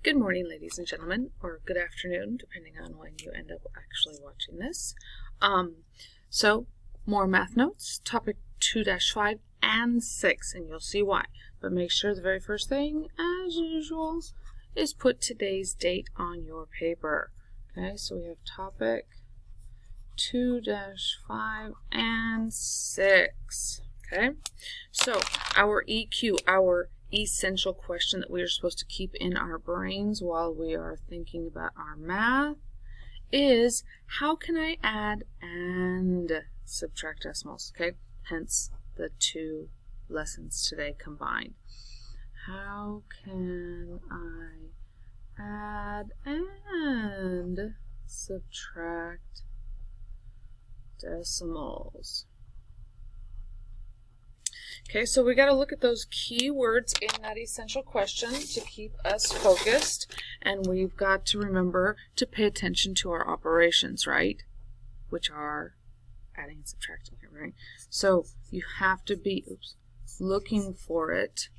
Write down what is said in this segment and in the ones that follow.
Good morning, ladies and gentlemen, or good afternoon, depending on when you end up actually watching this. So, more math notes, topic 2-5 and 6, and you'll see why. But make sure the very first thing, as usual, is put today's date on your paper. Okay, so we have topic 2-5 and 6. Okay, so our EQ, our essential question that we are supposed to keep in our brains while we are thinking about our math is, how can I add and subtract decimals? Okay, hence the two lessons today combined. How can I add and subtract decimals? Okay, so we got to look at those key words in that essential question to keep us focused, and we've got to remember to pay attention to our operations, right? Which are adding and subtracting here, right? So you have to be looking for it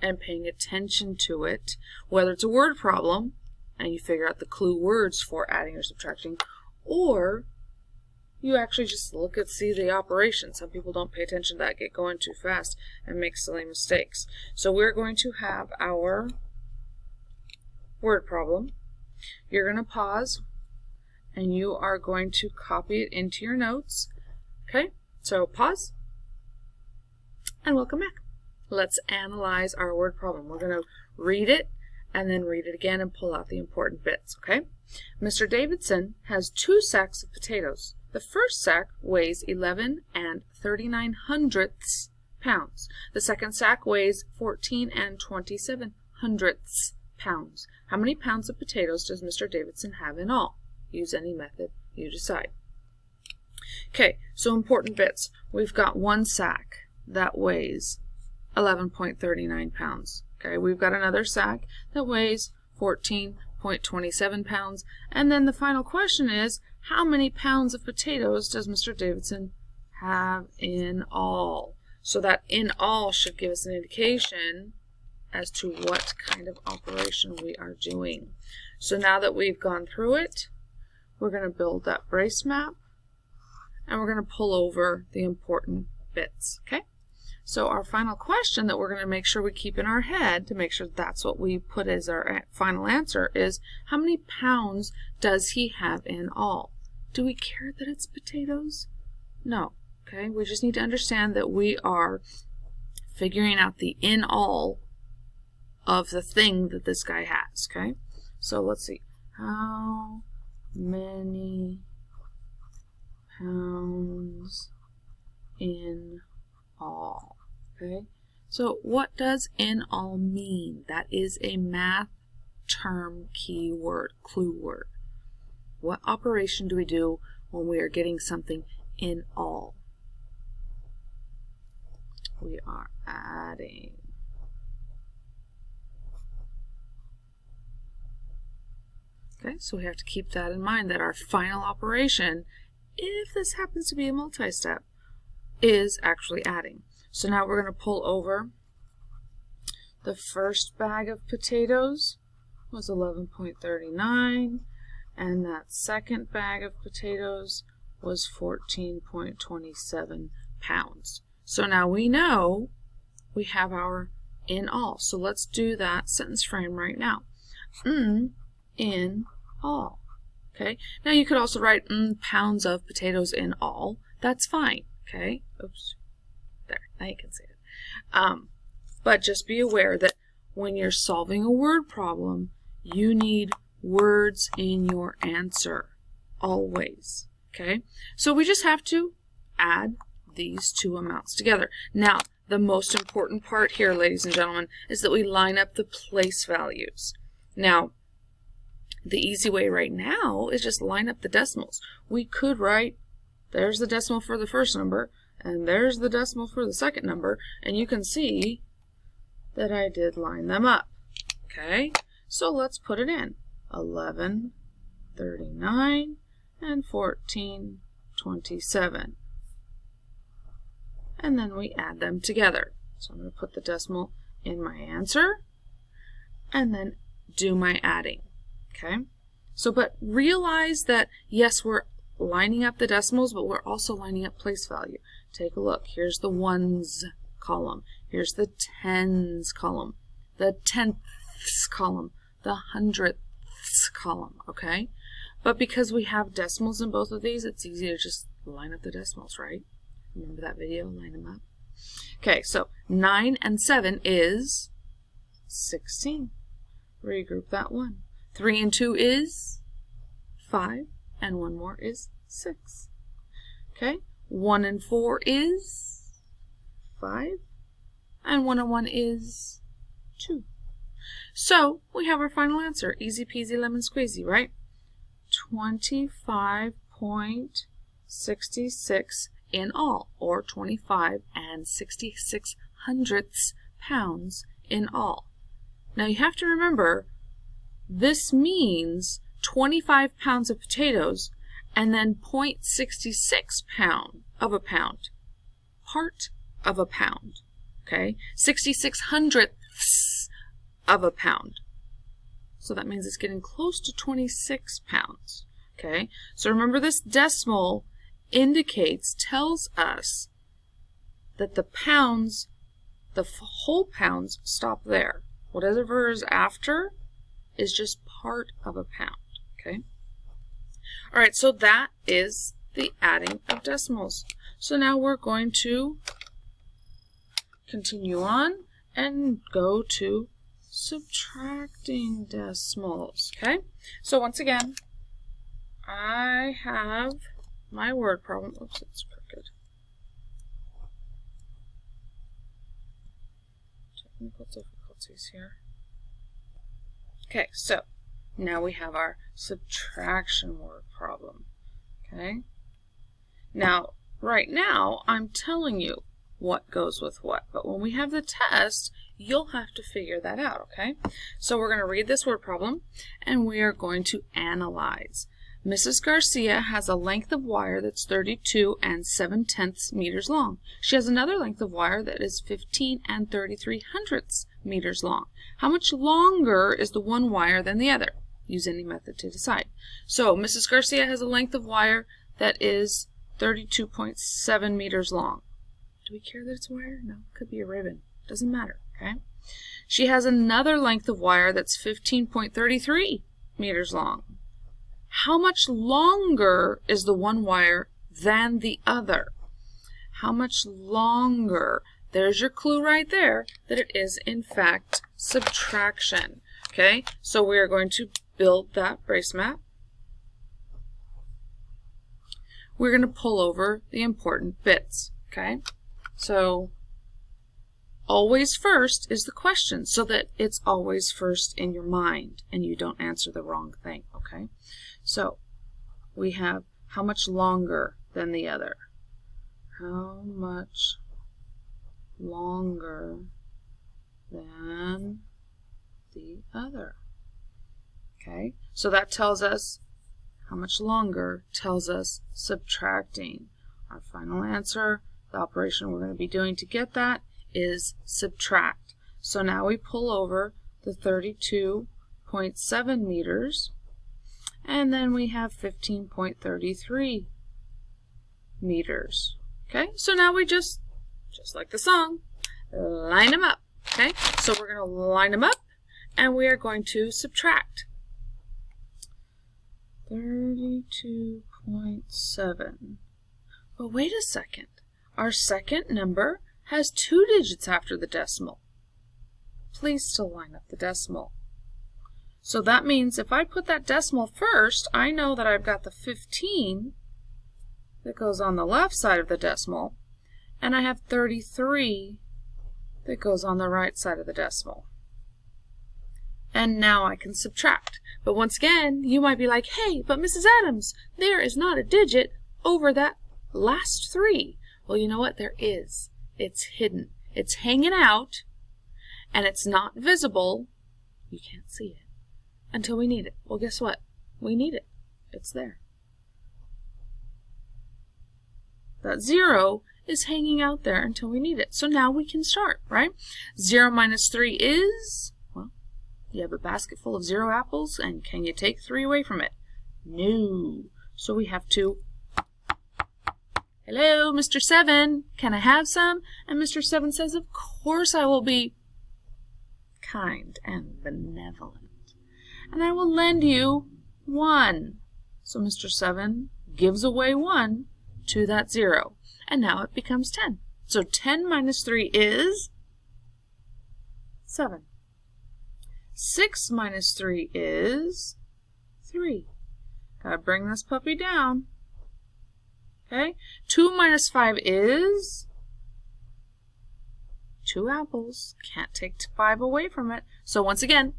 and paying attention to it, whether it's a word problem and you figure out the clue words for adding or subtracting, or you actually just see the operation. Some people don't pay attention to that, get going too fast, and make silly mistakes. So we're going to have our word problem. You're going to pause, and you are going to copy it into your notes. Okay, so pause, and we'll come back. Let's analyze our word problem. We're going to read it, and then read it again and pull out the important bits, okay? Mr. Davidson has 2 sacks of potatoes. The first sack weighs 11 39 pounds. The second sack weighs 14 27 pounds. How many pounds of potatoes does Mr. Davidson have in all? Use any method you decide. Okay, so important bits. We've got one sack that weighs 11.39 pounds. Okay, we've got another sack that weighs 14.27 pounds. And then the final question is, how many pounds of potatoes does Mr. Davidson have in all? So that in all should give us an indication as to what kind of operation we are doing. So now that we've gone through it, we're going to build that brace map, and we're going to pull over the important bits, okay? So our final question that we're going to make sure we keep in our head to make sure that's what we put as our final answer is, how many pounds does he have in all? Do we care that it's potatoes? No. Okay, we just need to understand that we are figuring out the in all of the thing that this guy has. Okay, so let's see. How many pounds in all? Okay, so what does in all mean? That is a math term keyword, clue word. What operation do we do when we are getting something in all? We are adding. Okay, so we have to keep that in mind, that our final operation, if this happens to be a multi-step, is actually adding. So now we're going to pull over. The first bag of potatoes was 11.39. and that second bag of potatoes was 14.27 pounds. So now we know we have our in all. So let's do that sentence frame right now. In all. Okay. Now you could also write pounds of potatoes in all. That's fine. Okay. Oops. There. Now you can see it. But just be aware that when you're solving a word problem, you need words in your answer, always. Okay, so we just have to add these two amounts together. Now, the most important part here, ladies and gentlemen, is that we line up the place values. Now, the easy way right now is just line up the decimals. We could write, there's the decimal for the first number, and there's the decimal for the second number, and you can see that I did line them up. Okay, so let's put it in. 11.39 and 14.27, and then we add them together. So I'm going to put the decimal in my answer and then do my adding. Okay? So, but realize that, yes, we're lining up the decimals, but we're also lining up place value. Take a look. Here's the ones column. Here's the tens column, the tenths column, the hundredths column, okay? But because we have decimals in both of these, it's easy to just line up the decimals, right? Remember that video? Line them up. Okay, so 9 and 7 is 16. Regroup that one. 3 and 2 is 5, and one more is 6. Okay, 1 and 4 is 5, and 1 and 1 is 2. So we have our final answer. Easy peasy lemon squeezy, right? 25.66 in all, or 25 and 66 hundredths pounds in all. Now you have to remember, this means 25 pounds of potatoes and then 0.66 pound of a pound, part of a pound, okay? 66 hundredths of a pound. So that means it's getting close to 26 pounds, okay? So remember, this decimal tells us that the pounds, the whole pounds stop there. Whatever is after is just part of a pound, okay? All right, so that is the adding of decimals. So now we're going to continue on and go to subtracting decimals, okay? So once again, I have my word problem. Oops, it's crooked. Technical difficulties here. Okay, so now we have our subtraction word problem, okay? Now, right now, I'm telling you what goes with what, but when we have the test, you'll have to figure that out, okay? So we're going to read this word problem, and we are going to analyze. Mrs. Garcia has a length of wire that's 32 and 7/10 meters long. She has another length of wire that is 15 and 33 hundredths meters long. How much longer is the one wire than the other? Use any method to decide. So Mrs. Garcia has a length of wire that is 32.7 meters long. Do we care that it's wire? No, it could be a ribbon. Doesn't matter, okay? She has another length of wire that's 15.33 meters long. How much longer is the one wire than the other? How much longer? There's your clue right there that it is, in fact, subtraction. Okay, so we are going to build that brace map. We're going to pull over the important bits. Okay, so always first is the question, so that it's always first in your mind and you don't answer the wrong thing. Okay, so we have how much longer than the other. How much longer than the other? Okay, so that tells us how much longer, tells us subtracting. Our final answer, the operation we're going to be doing to get that, is subtract. So now we pull over the 32.7 meters, and then we have 15.33 meters. Okay, so now we just like the song, line them up. Okay, so we're going to line them up, and we are going to subtract. 32.7. But wait a second. Our second number has 2 digits after the decimal. Please still line up the decimal. So that means if I put that decimal first, I know that I've got the 15 that goes on the left side of the decimal, and I have 33 that goes on the right side of the decimal. And now I can subtract. But once again, you might be like, hey, but Mrs. Adams, there is not a digit over that last 3. Well, you know what? There is. It's hidden. It's hanging out, and it's not visible. You can't see it until we need it. Well, guess what? We need it. It's there. That 0 is hanging out there until we need it. So now we can start, right? 0 minus 3 is, well, You have a basket full of 0 apples, and can you take 3 away from it? No. So we have to, hello, Mr. 7, can I have some? And Mr. 7 says, of course I will be kind and benevolent, and I will lend you 1. So Mr. 7 gives away 1 to that 0, and now it becomes 10. So 10 minus 3 is 7. 6 minus 3 is 3. Gotta bring this puppy down. Okay? 2 minus 5 is 2 apples. Can't take 5 away from it. So once again,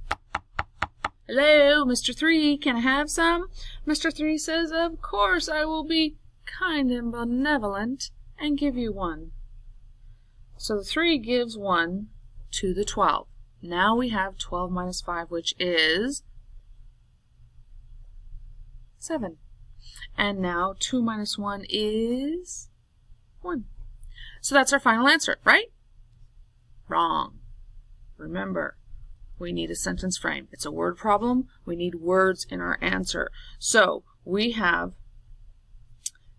hello, Mr. 3, can I have some? Mr. 3 says, of course I will be kind and benevolent and give you 1. So the 3 gives 1 to the 12. Now we have 12 minus 5, which is 7. And now 2 minus 1 is 1. So that's our final answer, right? Wrong. Remember, we need a sentence frame. It's a word problem. We need words in our answer. So we have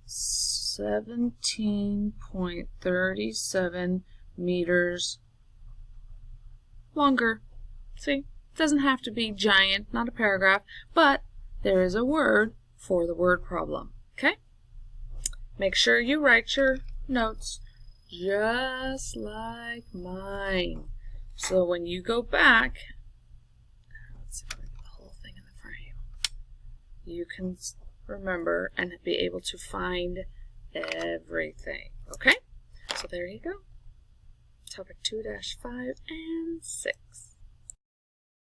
17.37 meters longer. See, it doesn't have to be giant, not a paragraph, but there is a word for the word problem. Okay? Make sure you write your notes just like mine. So when you go back, let's see if I get the whole thing in the frame, you can remember and be able to find everything. Okay? So there you go. Topic 2-5 and 6.